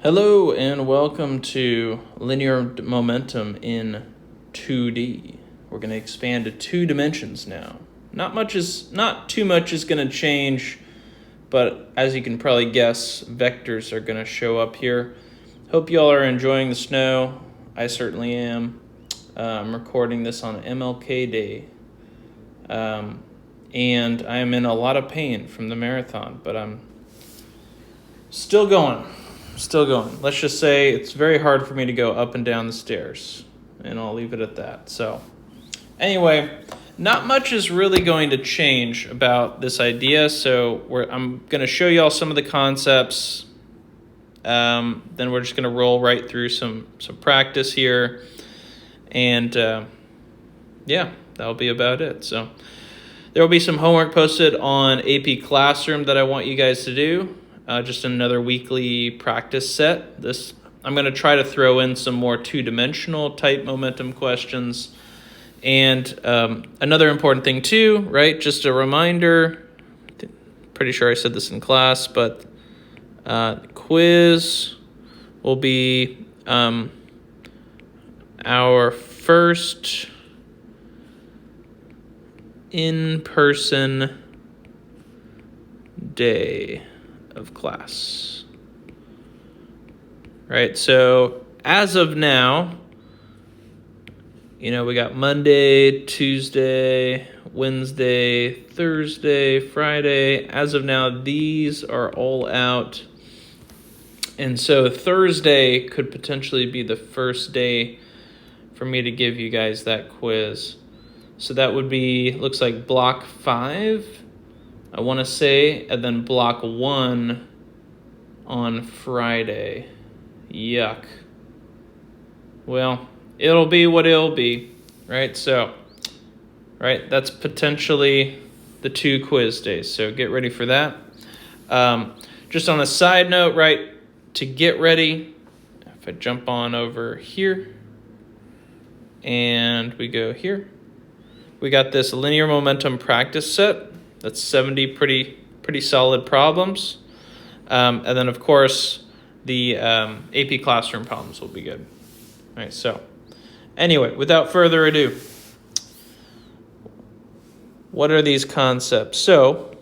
Hello and welcome to linear momentum in 2D. We're going to expand to 2 dimensions now. Not too much is going to change, but as you can probably guess, vectors are going to show up here. Hope y'all are enjoying the snow. I certainly am. I'm recording this on MLK Day. And I am in a lot of pain from the marathon, but I'm still going. Let's just say it's very hard for me to go up and down the stairs, and I'll leave it at that. So anyway, not much is really going to change about this idea. So I'm going to show you all some of the concepts. Then we're just going to roll right through some practice here. And yeah, that'll be about it. So there will be some homework posted on AP Classroom that I want you guys to do. Just another weekly practice set. I'm going to try to throw in some more two-dimensional type momentum questions. And another important thing too, right? Just a reminder, pretty sure I said this in class, but quiz will be our first in-person day of class. Right, so as of now, we got Monday, Tuesday, Wednesday, Thursday, Friday. As of now, these are all out. And so Thursday could potentially be the first day for me to give you guys that quiz. So that would be, looks like block 5. I want to say, and then block 1 on Friday. Yuck. Well, it'll be what it'll be, right? So, right, that's potentially the 2 quiz days. So get ready for that. Just on a side note, right, to get ready, if I jump on over here and we go here, we got this linear momentum practice set. That's 70 pretty solid problems. And then, of course, the AP Classroom problems will be good. All right, so anyway, without further ado, what are these concepts? So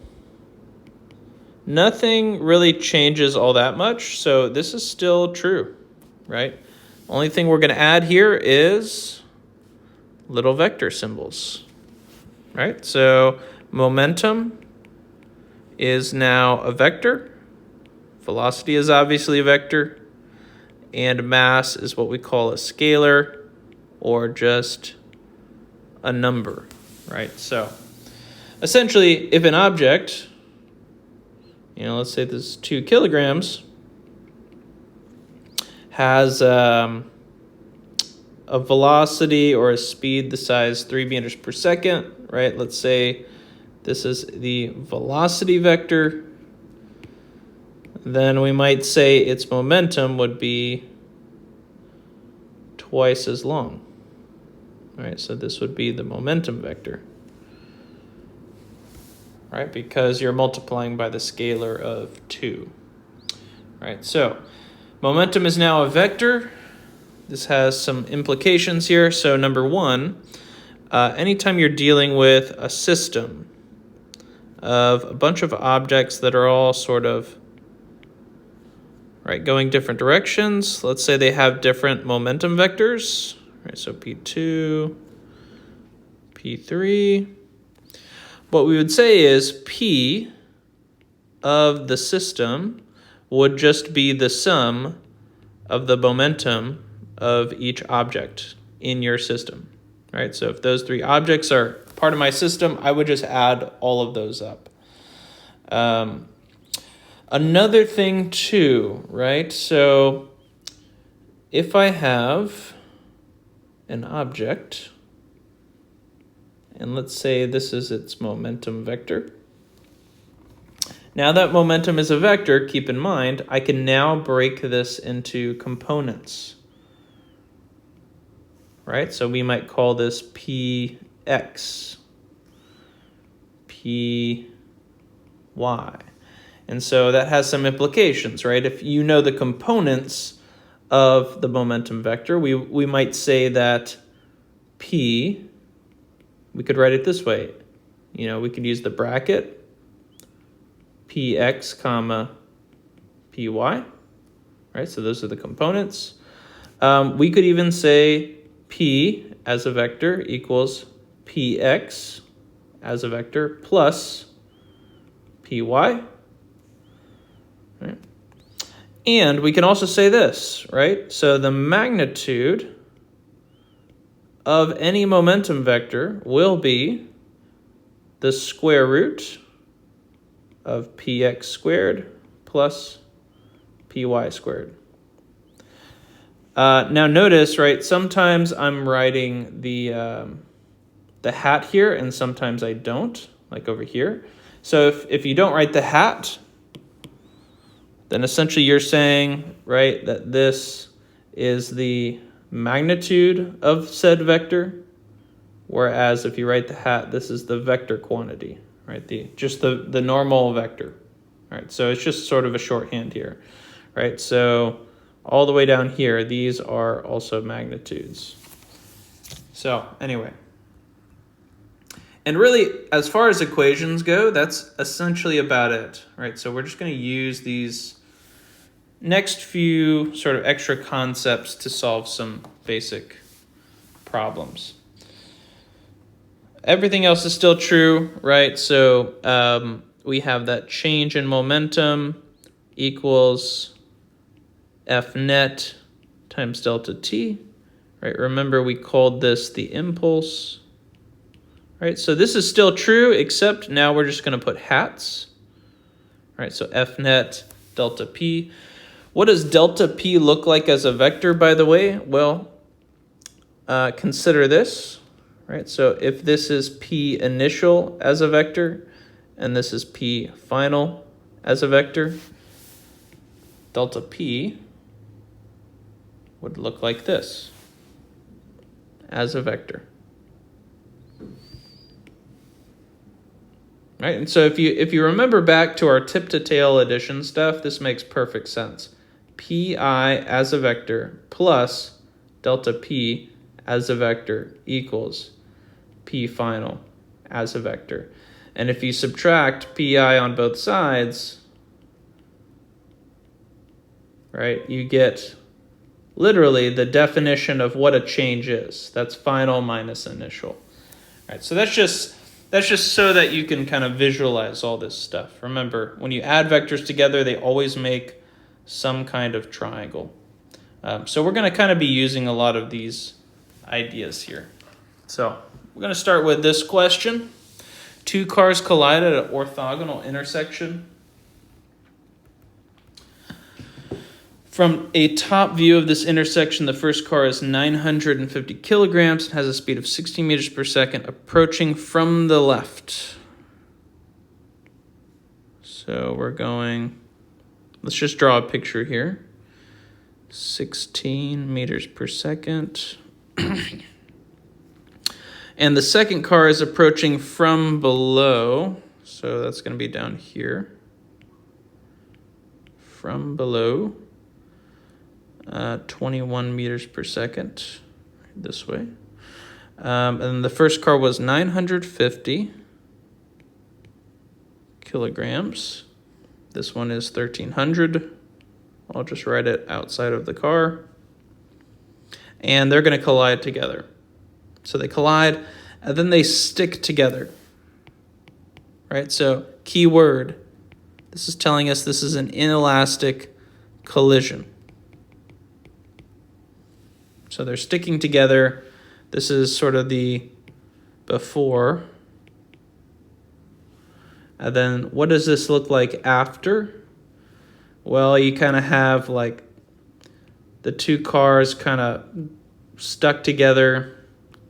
nothing really changes all that much. So this is still true, right? Only thing we're going to add here is little vector symbols, right? So momentum is now a vector. Velocity is obviously a vector. And mass is what we call a scalar or just a number, right? So essentially, if an object, let's say this is 2 kilograms, has a velocity or a speed the size 3 meters per second, right? Let's say this is the velocity vector. Then we might say its momentum would be twice as long. All right, so this would be the momentum vector, right? Because you're multiplying by the scalar of 2. Right, so momentum is now a vector. This has some implications here. So number 1, anytime you're dealing with a system of a bunch of objects that are all sort of going different directions. Let's say they have different momentum vectors. Right, so P2, P3. What we would say is P of the system would just be the sum of the momentum of each object in your system. Right? So if those 3 objects are part of my system, I would just add all of those up. Another thing too, right? So if I have an object, and let's say this is its momentum vector. Now that momentum is a vector, keep in mind, I can now break this into components. Right? So we might call this Px, Py, And so that has some implications, right? If you know the components of the momentum vector, we might say that P, we could write it this way. We could use the bracket, Px comma Py, right? So those are the components. We could even say P as a vector equals Px as a vector plus Py. Right? And we can also say this, right? So the magnitude of any momentum vector will be the square root of Px squared plus Py squared. Now notice, right, sometimes I'm writing the hat here and sometimes I don't, like over here. So if you don't write the hat, then essentially you're saying, right, that this is the magnitude of said vector, whereas if you write the hat, this is the vector quantity, right, just the normal vector. All right, so it's just sort of a shorthand here, right? So all the way down here, these are also magnitudes. So anyway, and really, as far as equations go, that's essentially about it, right? So we're just going to use these next few sort of extra concepts to solve some basic problems. Everything else is still true, right? So we have that change in momentum equals F net times delta t, right? Remember, we called this the impulse, right? So this is still true, except now we're just going to put hats, right? So F net delta p. What does delta p look like as a vector, by the way? Well, consider this, right? So if this is p initial as a vector, and this is p final as a vector, delta p would look like this as a vector. Right? And so if you remember back to our tip to tail addition stuff, this makes perfect sense. Pi as a vector plus delta p as a vector equals p final as a vector. And if you subtract pi on both sides, right, you get literally the definition of what a change is. That's final minus initial. All right, so that's just so that you can kind of visualize all this stuff. Remember, when you add vectors together, they always make some kind of triangle. So we're going to kind of be using a lot of these ideas here. So we're going to start with this question. Two cars collide at an orthogonal intersection. From a top view of this intersection, the first car is 950 kilograms and has a speed of 60 meters per second approaching from the left. So we're going, let's just draw a picture here. 16 meters per second. And the second car is approaching from below. So that's going to be down here. From below. 21 meters per second, this way. And the first car was 950 kilograms. This one is 1,300. I'll just write it outside of the car. And they're going to collide together. So they collide, and then they stick together. Right? So, key word. This is telling us this is an inelastic collision. So they're sticking together. This is sort of the before. And then what does this look like after? Well, you kind of have like the two cars kind of stuck together,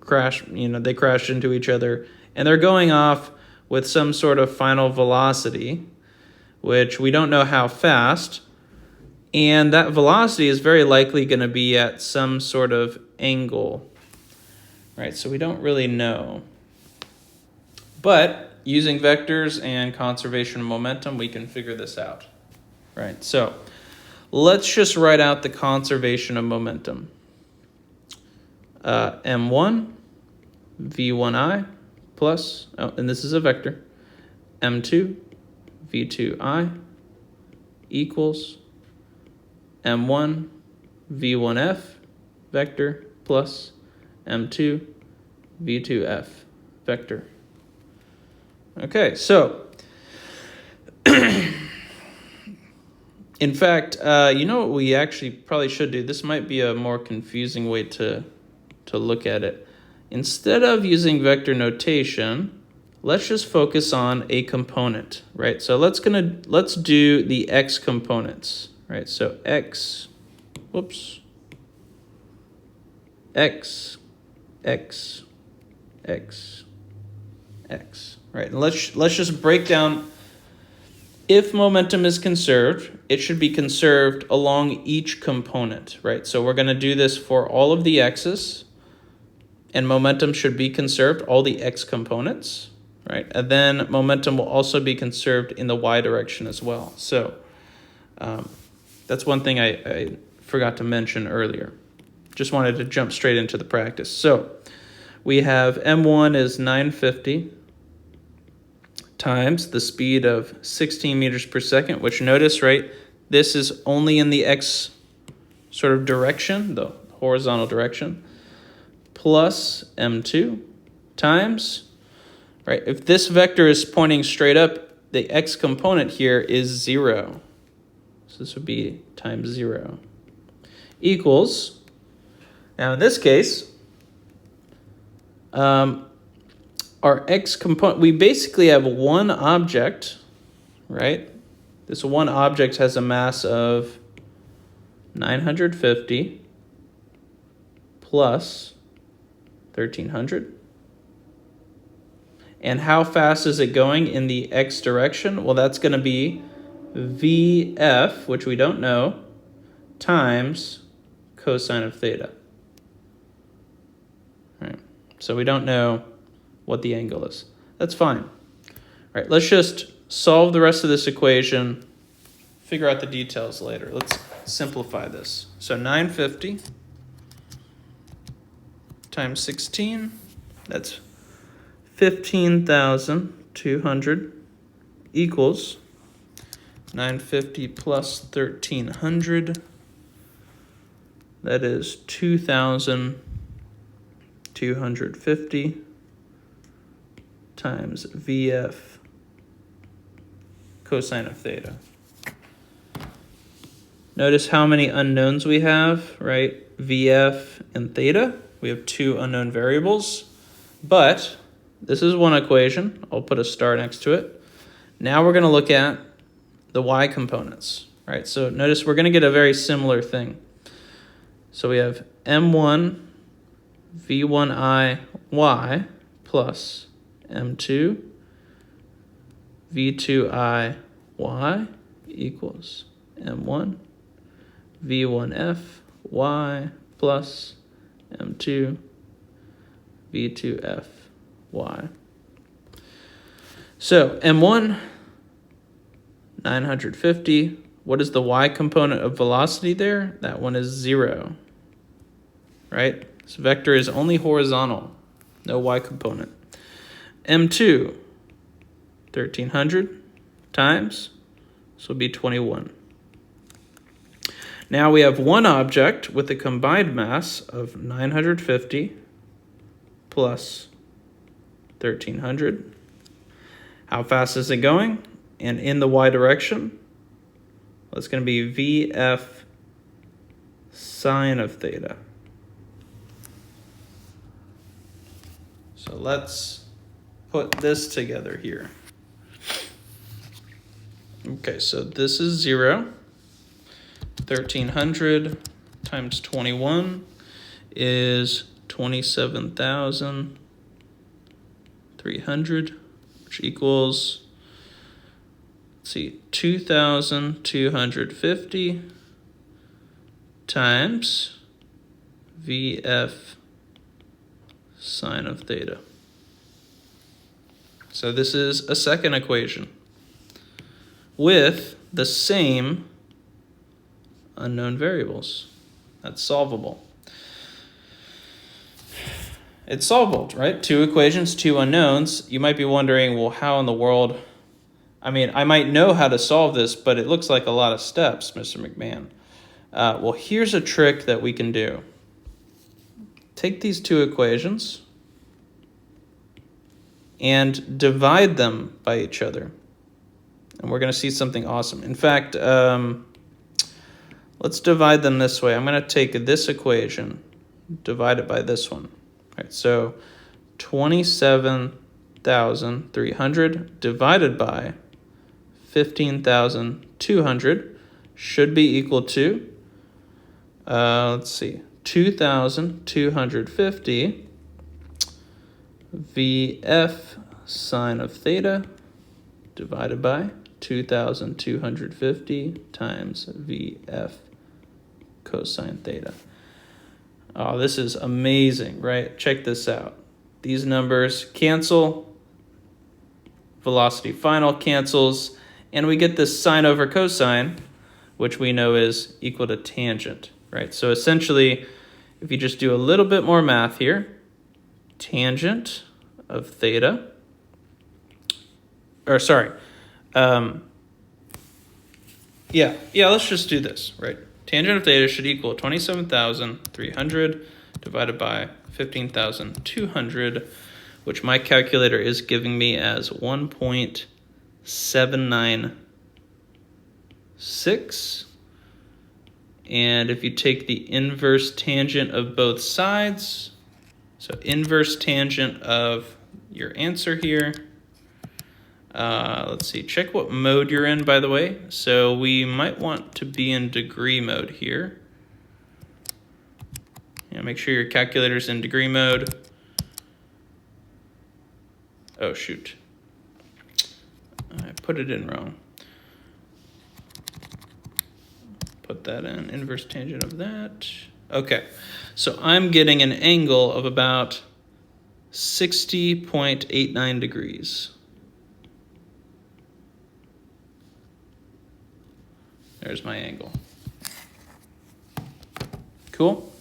they crashed into each other, and they're going off with some sort of final velocity, which we don't know how fast. And that velocity is very likely going to be at some sort of angle, right? So we don't really know. But using vectors and conservation of momentum, we can figure this out, right? So let's just write out the conservation of momentum. M1 V1I plus, and this is a vector, M2 V2I equals M1 V1F vector plus M2 V2F vector. Okay, so in fact, you know what we actually probably should do? This might be a more confusing way to look at it. Instead of using vector notation, let's just focus on a component, right? So let's do the x components, right? So x, x, x, x, x, right? And let's just break down. If momentum is conserved, it should be conserved along each component, right? So we're going to do this for all of the x's, and momentum should be conserved, all the x components, right? And then momentum will also be conserved in the y direction as well. So that's one thing I forgot to mention earlier. Just wanted to jump straight into the practice. So we have M1 is 950 times the speed of 16 meters per second, which notice, right, this is only in the x sort of direction, the horizontal direction, plus M2 times, right, if this vector is pointing straight up, the x component here is 0. So this would be times 0 equals, now in this case, our x component, we basically have one object, right? This one object has a mass of 950 plus 1300. And how fast is it going in the x direction? Well, that's going to be VF, which we don't know, times cosine of theta. Right. So we don't know what the angle is. That's fine. All right, let's just solve the rest of this equation, figure out the details later. Let's simplify this. So 950 times 16, that's 15,200 equals 950 plus 1,300, that is 2,250 times VF cosine of theta. Notice how many unknowns we have, right? VF and theta. We have two unknown variables, but this is one equation. I'll put a star next to it. Now we're going to look at the y components, right? So notice we're going to get a very similar thing. So we have M1 V1I y plus M2 V2I y equals M1 V1F y plus M2 V2F y. So M1, 950. What is the y component of velocity there? That one is 0, right? This vector is only horizontal, no y component. M2, 1,300 times, this will be 21. Now we have one object with a combined mass of 950 plus 1,300. How fast is it going? And in the y direction, well, it's going to be VF sine of theta. So let's put this together here. Okay, so this is 0. 1,300 times 21 is 27,300, which equals, let's see, 2,250 times VF sine of theta. So this is a second equation with the same unknown variables. That's solvable. It's solvable, right? Two equations, two unknowns. You might be wondering, well, how in the world? I mean, I might know how to solve this, but it looks like a lot of steps, Mr. McMahon. Well, here's a trick that we can do. Take these two equations and divide them by each other. And we're going to see something awesome. In fact, let's divide them this way. I'm going to take this equation, divide it by this one. All right, so 27,300 divided by 15,200 should be equal to, let's see, 2,250 VF sine of theta divided by 2,250 times VF cosine theta. Oh, this is amazing, right? Check this out. These numbers cancel, velocity final cancels, and we get this sine over cosine, which we know is equal to tangent, right? So essentially, if you just do a little bit more math here, tangent of theta, let's just do this, right? Tangent of theta should equal 27,300 divided by 15,200, which my calculator is giving me as 1.796. And if you take the inverse tangent of both sides, so inverse tangent of your answer here, let's see, check what mode you're in, by the way. So we might want to be in degree mode here. Yeah, make sure your calculator's in degree mode. Oh, shoot. I put it in wrong. Put that in, inverse tangent of that. Okay, so I'm getting an angle of about 60.89 degrees. There's my angle. Cool.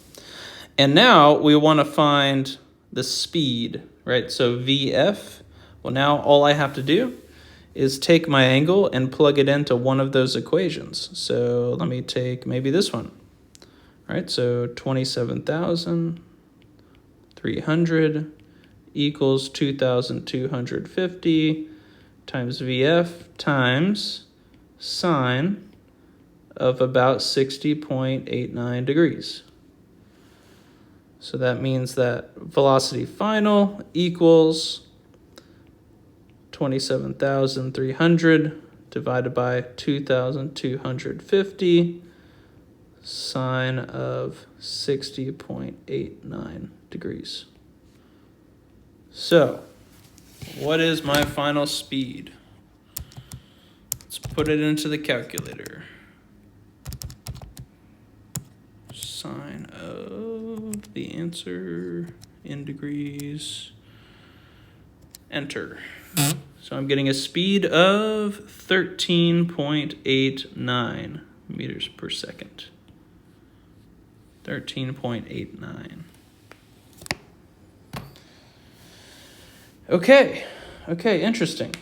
And now we want to find the speed, right? So VF, well, now all I have to do is take my angle and plug it into one of those equations. So let me take maybe this one. All right, so 27,300 equals 2,250 times VF times sine of about 60.89 degrees. So that means that velocity final equals 27,300 divided by 2,250 sine of 60.89 degrees. So, what is my final speed? Let's put it into the calculator. Sine of the answer in degrees. Enter. So I'm getting a speed of 13.89 meters per second. 13.89. Okay, interesting.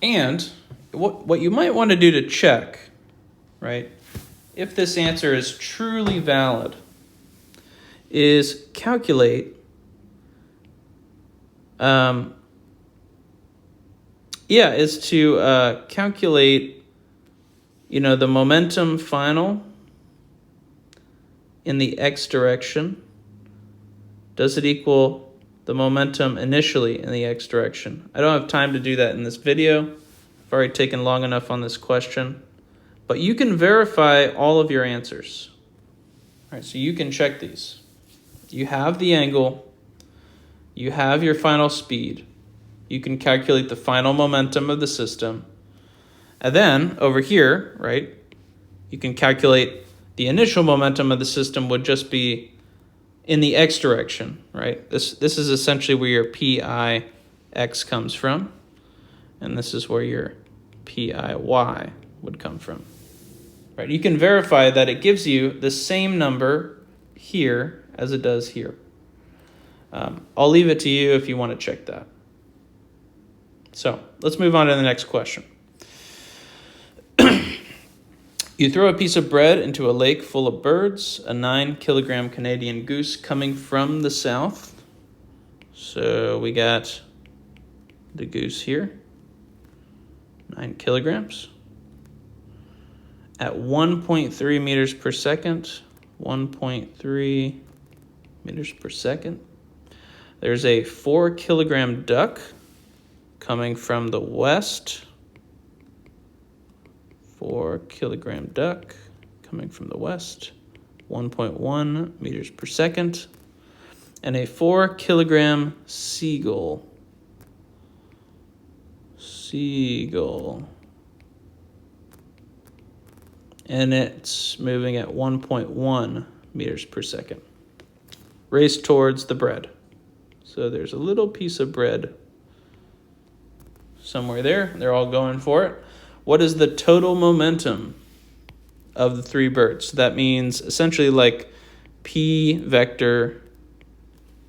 And what you might want to do to check, right, if this answer is truly valid, is calculate, calculate, the momentum final in the x direction. Does it equal the momentum initially in the x direction? I don't have time to do that in this video. I've already taken long enough on this question. But you can verify all of your answers. All right, so you can check these. You have the angle. You have your final speed. You can calculate the final momentum of the system. And then over here, right, you can calculate the initial momentum of the system would just be in the x direction, right? This is essentially where your PI x comes from, and this is where your PIY would come from. Right? You can verify that it gives you the same number here as it does here. I'll leave it to you if you want to check that. So let's move on to the next question. You throw a piece of bread into a lake full of birds, a 9-kilogram Canadian goose coming from the south. So we got the goose here, 9 kilograms. At 1.3 meters per second, 1.3 meters per second. There's a 4-kilogram duck coming from the west. 4-kilogram duck coming from the west, 1.1 meters per second, and a 4-kilogram seagull. And it's moving at 1.1 meters per second. Race towards the bread. So there's a little piece of bread somewhere there. They're all going for it. What is the total momentum of the three birds? That means essentially like P vector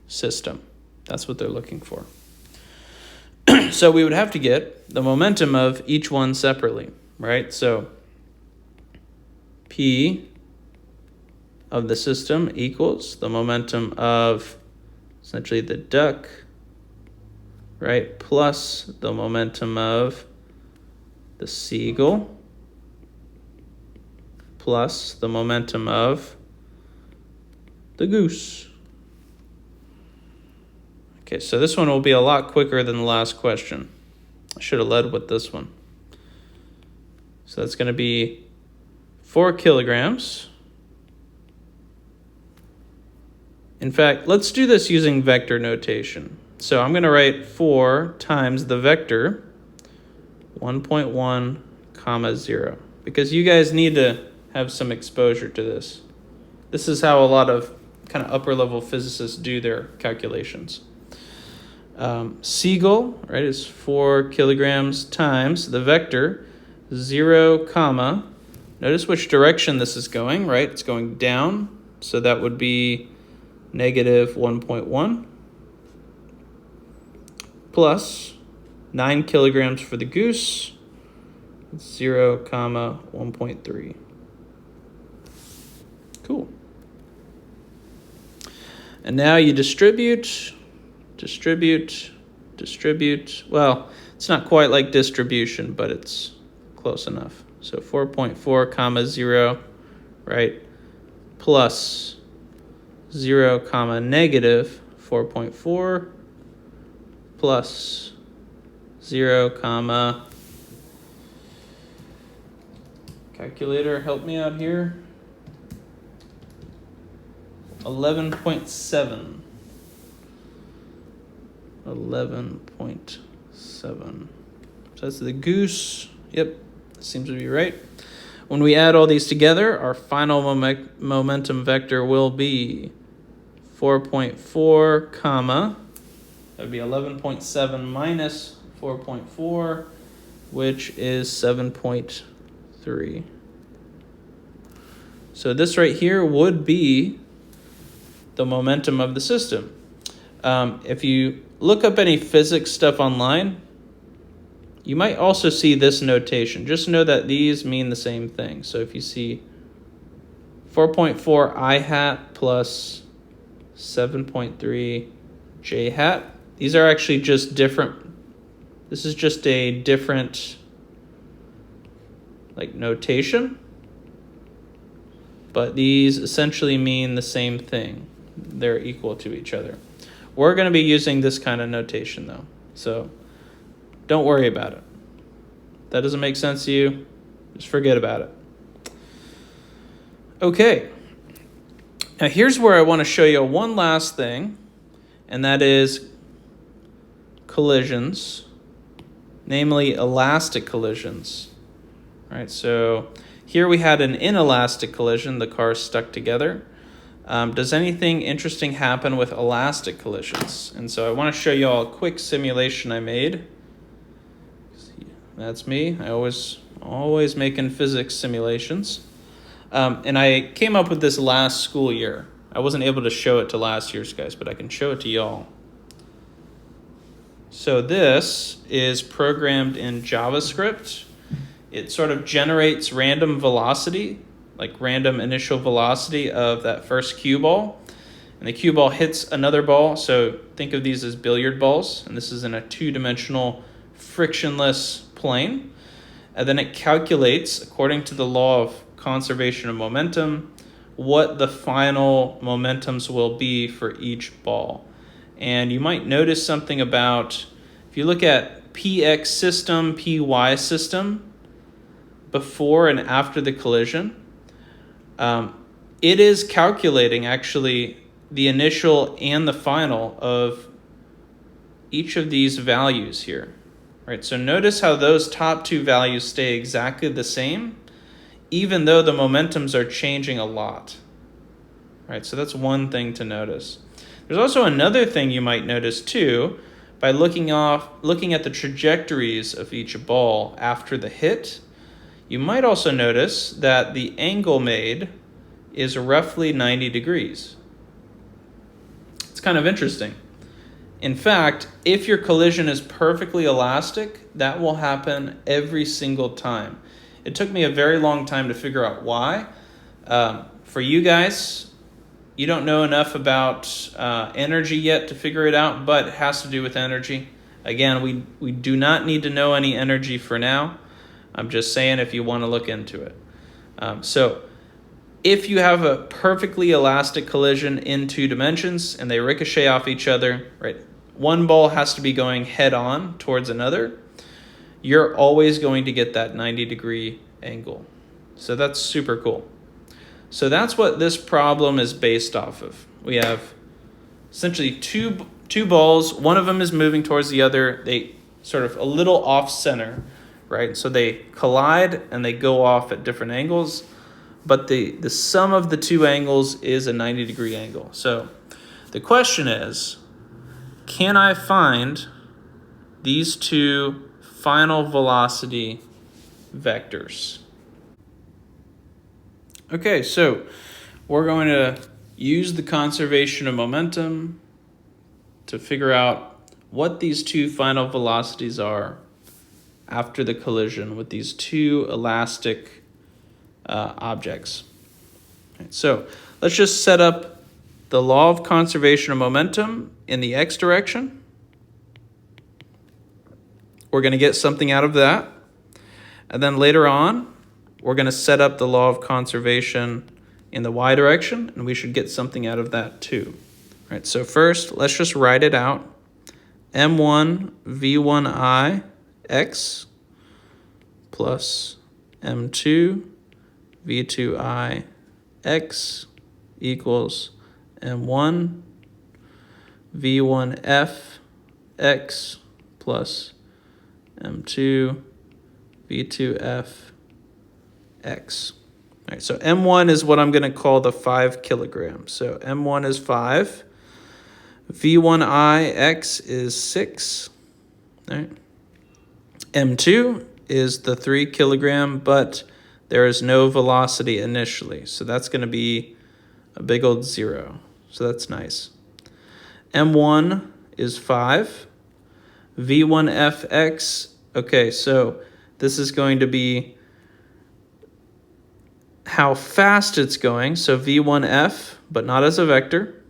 system. That's what they're looking for. So we would have to get the momentum of each one separately, right? So P of the system equals the momentum of essentially the duck, right, plus the momentum of the seagull, plus the momentum of the goose. Okay, so this one will be a lot quicker than the last question. I should have led with this one. So that's going to be 4 kilograms. In fact, let's do this using vector notation. So I'm going to write 4 times the vector, 1.1, comma 0. Because you guys need to have some exposure to this. This is how a lot of kind of upper level physicists do their calculations. Seagull, right, is 4 kilograms times the vector, 0, comma. Notice which direction this is going, right? It's going down, so that would be negative 1.1 plus 9 kilograms for the goose, 0, comma 1.3. Cool. And now you distribute. Well, it's not quite like distribution, but it's close enough. So 4.4, comma 0, right, plus 0, comma negative 4.4 plus 0, comma, calculator, help me out here, 11.7. 11.7. So that's the goose. Yep, seems to be right. When we add all these together, our final momentum vector will be 4.4, comma, that would be 11.7 minus 4.4, which is 7.3. So this right here would be the momentum of the system. If you look up any physics stuff online, you might also see this notation. Just know that these mean the same thing. So if you see 4.4 I hat plus 7.3 j hat, these are actually just different. This is just a different like notation, but these essentially mean the same thing. They're equal to each other. We're going to be using this kind of notation though, so don't worry about it. If that doesn't make sense to you, just forget about it. Okay, now here's where I want to show you one last thing, and that is collisions, namely elastic collisions. All right, so here we had an inelastic collision, the cars stuck together. Does anything interesting happen with elastic collisions? And so I want to show you all a quick simulation I made. That's me. I always making physics simulations. And I came up with this last school year. I wasn't able to show it to last year's guys, but I can show it to y'all. So this is programmed in JavaScript. It sort of generates random velocity, like random initial velocity of that first cue ball. And the cue ball hits another ball. So think of these as billiard balls. And this is in a two-dimensional frictionless plane. And then it calculates, according to the law of conservation of momentum, what the final momentums will be for each ball. And you might notice something about, if you look at PX system, PY system, before and after the collision, it is calculating actually the initial and the final of each of these values here. Right? So notice how those top two values stay exactly the same, even though the momentums are changing a lot. Right? So that's one thing to notice. There's also another thing you might notice too, by looking at the trajectories of each ball after the hit. You might also notice that the angle made is roughly 90 degrees. It's kind of interesting. In fact, if your collision is perfectly elastic, that will happen every single time. It took me a very long time to figure out why. For you guys, you don't know enough about energy yet to figure it out, but it has to do with energy. Again, we do not need to know any energy for now. I'm just saying if you want to look into it. So if you have a perfectly elastic collision in two dimensions and they ricochet off each other, right? One ball has to be going head on towards another. You're always going to get that 90-degree angle. So that's super cool. So that's what this problem is based off of. We have essentially two balls. One of them is moving towards the other. They sort of a little off center, right? So they collide and they go off at different angles, but the sum of the two angles is a 90-degree angle. So the question is, can I find these two final velocity vectors? Okay, so we're going to use the conservation of momentum to figure out what these two final velocities are after the collision with these two elastic objects. Okay, so let's just set up the law of conservation of momentum in the x direction. We're going to get something out of that. And then later on, we're going to set up the law of conservation in the y direction, and we should get something out of that too. All right, so first, let's just write it out. M1 V1I x plus M2 V2I x equals M1 V1F x plus M2 V2F x. All right, so M1 is what I'm going to call the 5 kilograms. So M1 is 5. V1I x is 6. All right. M2 is the 3 kilogram, but there is no velocity initially. So that's going to be a big old 0. So that's nice. M1 is 5. V1Fx, okay, so this is going to be how fast it's going. So V1F, but not as a vector.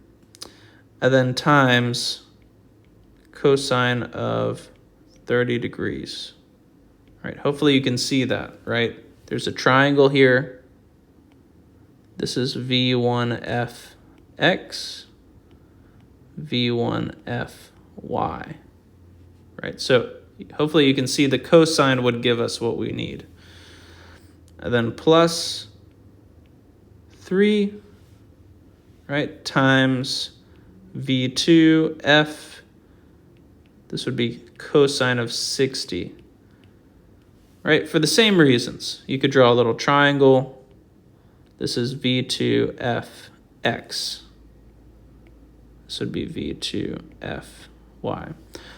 And then times cosine of 30 degrees. All right, hopefully you can see that, right? There's a triangle here. This is V1Fx, V1Fy, right? So hopefully you can see the cosine would give us what we need. And then plus 3, right, times V2F. This would be cosine of 60. Right, for the same reasons. You could draw a little triangle. This is V2Fx, x. This would be v2fy.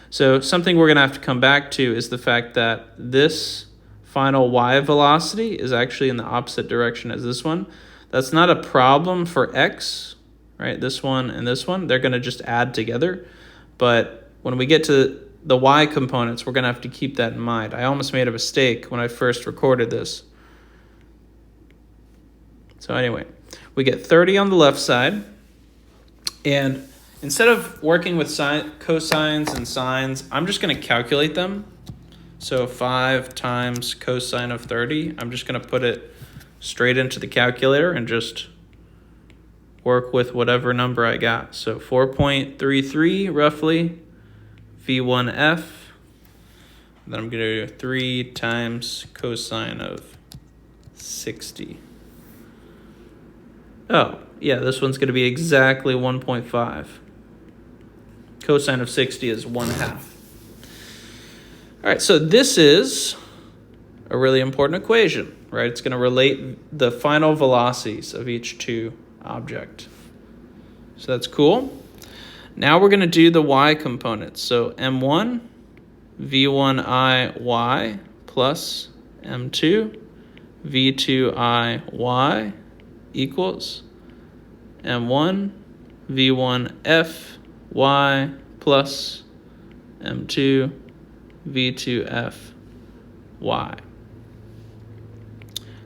So something we're going to have to come back to is the fact that this final y velocity is actually in the opposite direction as this one. That's not a problem for x, right? This one and this one, they're going to just add together. But when we get to the y components, we're going to have to keep that in mind. I almost made a mistake when I first recorded this. So anyway, we get 30 on the left side. And instead of working with cosines and sines, I'm just going to calculate them. So 5 times cosine of 30, I'm just going to put it straight into the calculator and just work with whatever number I got. So 4.33 roughly, v1f. Then I'm going to do 3 times cosine of 60. Oh, yeah, this one's going to be exactly 1.5. Cosine of 60 is 1/2. All right, so this is a really important equation, right? It's going to relate the final velocities of each two object. So that's cool. Now we're going to do the y components. So m1, v1i y plus m2, v2i y equals m1, v1 f y plus m2, v2 f y.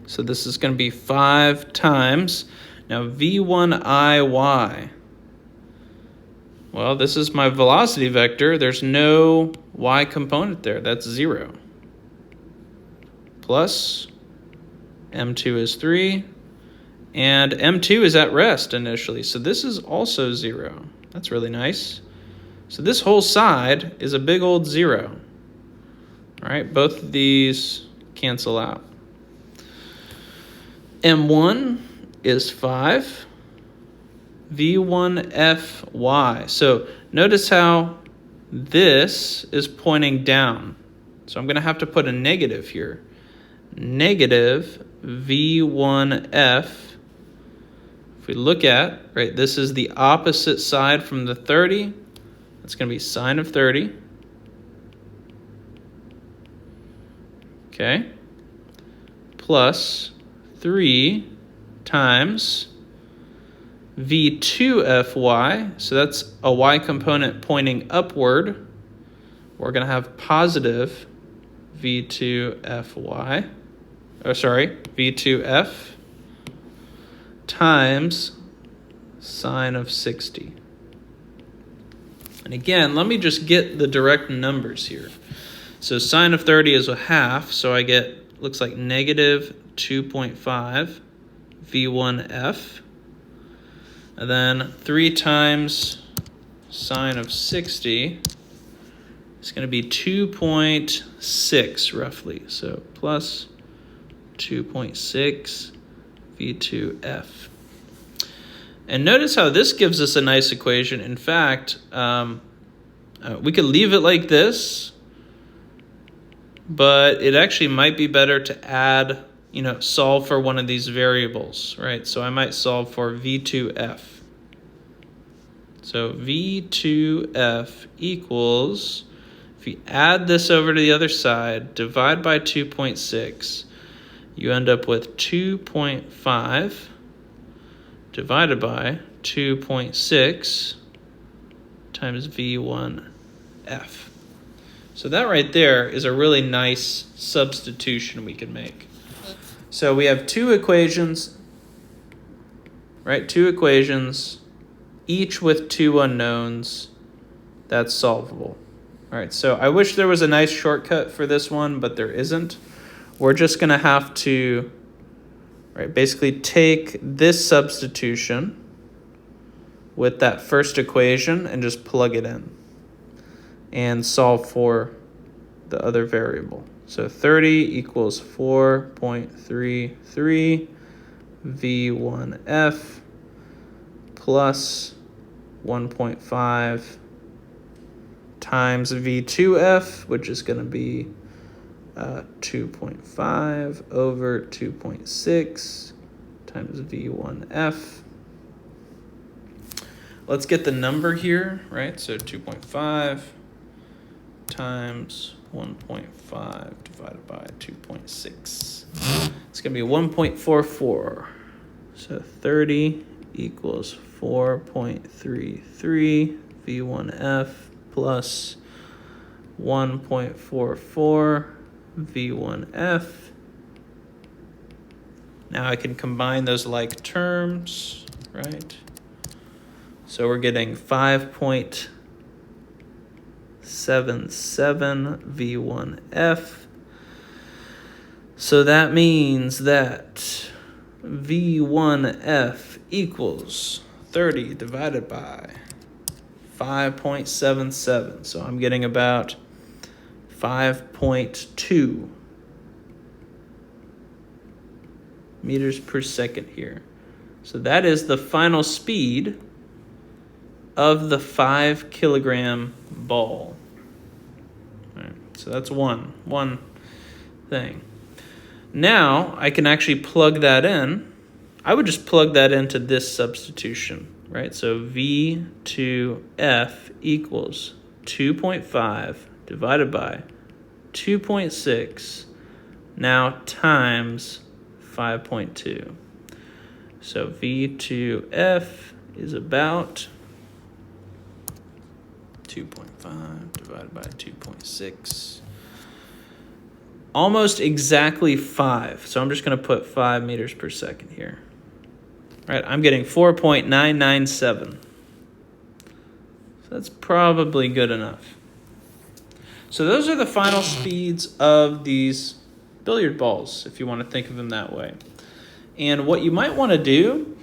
So this is going to be 5 times. Now v1 I y. Well, this is my velocity vector. There's no y component there. That's 0. Plus m2 is 3. And m2 is at rest initially. So this is also 0. That's really nice. So this whole side is a big old 0. All right, both of these cancel out. m1 is 5. v1fy. So notice how this is pointing down. So I'm going to have to put a negative here. Negative v1f. If we look at, right, this is the opposite side from the 30. That's going to be sine of 30. Okay. Plus 3 times v2fy. So that's a y component pointing upward. We're going to have positive v2fy. Oh, sorry, v2f times sine of 60. And again, let me just get the direct numbers here. So sine of 30 is 1/2, so I get, looks like negative 2.5 v1f. And then 3 times sine of 60 is going to be 2.6 roughly. So plus 2.6 v2f. And notice how this gives us a nice equation. In fact, we could leave it like this, but it actually might be better to add, solve for one of these variables, right? So I might solve for v2f. So v2f equals, if you add this over to the other side, divide by 2.6, you end up with 2.5 divided by 2.6 times v1f. So that right there is a really nice substitution we can make. So we have two equations, right? Two equations, each with two unknowns. That's solvable. All right, so I wish there was a nice shortcut for this one, but there isn't. We're just going to have to, right, basically take this substitution with that first equation and just plug it in and solve for the other variable. So 30 equals 4.33 v1f plus 1.5 times v2f, which is going to be 2.5 over 2.6 times v1f let's get the number here, right? So 2.5 times 1.5 divided by 2.6. It's going to be 1.44. So 30 equals 4.33 V1F plus 1.44 V1F. Now I can combine those like terms, right? So we're getting 5.77 V1F. So that means that V1F equals 30 divided by 5.77. So I'm getting about 5.2 meters per second here. So that is the final speed of the 5 kilogram ball. All right, so that's one thing. Now I can actually plug that in. I would just plug that into this substitution, right? So V2F equals 2.5 divided by 2.6, now times 5.2. So V2F is about 2.5 divided by 2.6. Almost exactly 5. So I'm just going to put 5 meters per second here. All right, I'm getting 4.997. So that's probably good enough. So those are the final speeds of these billiard balls, if you want to think of them that way. And what you might want to do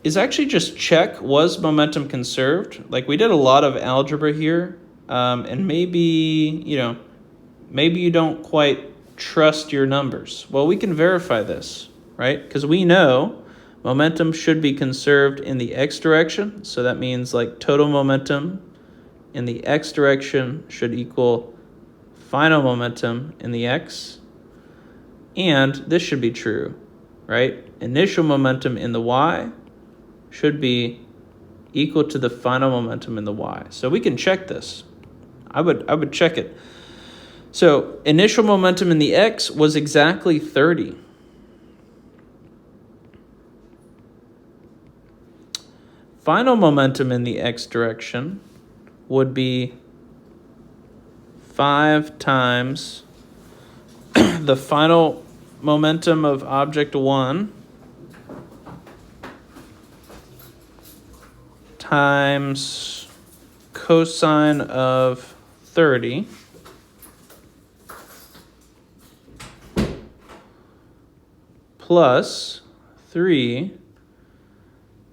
is actually just check, was momentum conserved? Like we did a lot of algebra here, and maybe you don't quite trust your numbers. Well, we can verify this, right? Because we know momentum should be conserved in the x direction. So that means like total momentum in the x direction should equal final momentum in the x. And this should be true, right? Initial momentum in the y should be equal to the final momentum in the y. So we can check this. I would check it. So initial momentum in the x was exactly 30. Final momentum in the x direction would be 5 times the final momentum of object 1 times cosine of 30 plus 3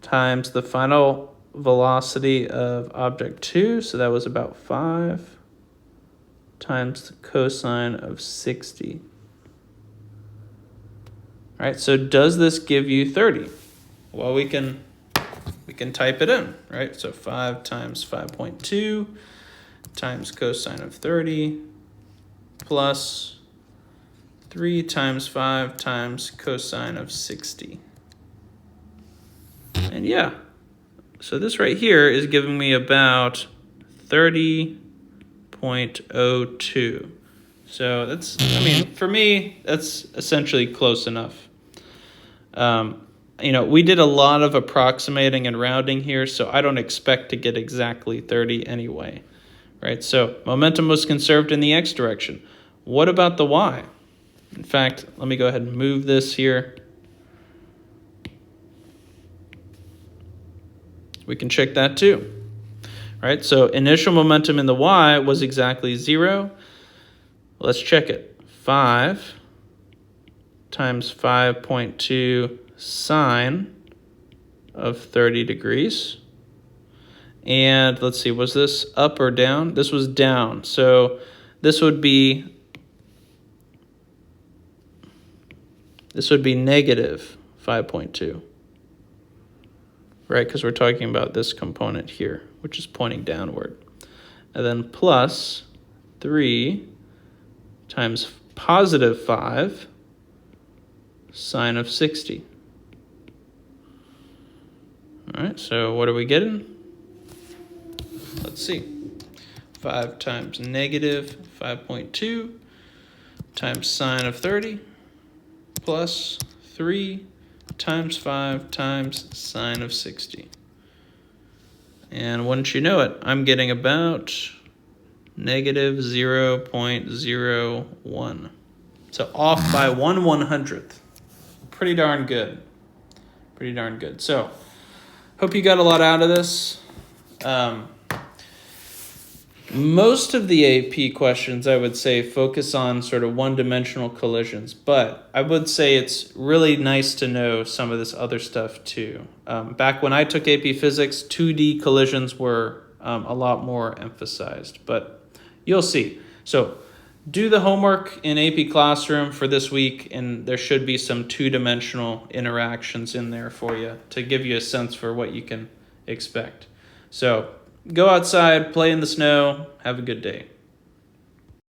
times the final velocity of object 2, so that was about 5, times the cosine of 60. All right, so does this give you 30? Well, we can type it in, right? So 5 times 5.2 times cosine of 30 plus 3 times 5 times cosine of 60. And yeah, so this right here is giving me about 30.02. So that's, I mean, for me, that's essentially close enough. We did a lot of approximating and rounding here, so I don't expect to get exactly 30 anyway, right? So momentum was conserved in the x direction. What about the y? In fact, let me go ahead and move this here. We can check that too, right? So initial momentum in the y was exactly 0. Let's check it. 5 times 5.2 sine of 30 degrees. And let's see, was this up or down? This was down. So this would be negative 5.2. Right, because we're talking about this component here, which is pointing downward. And then plus 3 times positive 5 sine of 60. All right, so what are we getting? Let's see. 5 times negative 5.2 times sine of 30 plus 3 times 5 times sine of 60. And wouldn't you know it, I'm getting about negative 0.01. So off by 1/100th. Pretty darn good. Pretty darn good. So, hope you got a lot out of this. Most of the AP questions, I would say, focus on sort of one-dimensional collisions, but I would say it's really nice to know some of this other stuff too. Back when I took AP Physics, 2D collisions were a lot more emphasized, but you'll see. So do the homework in AP Classroom for this week, and there should be some two-dimensional interactions in there for you to give you a sense for what you can expect. So go outside, play in the snow, have a good day.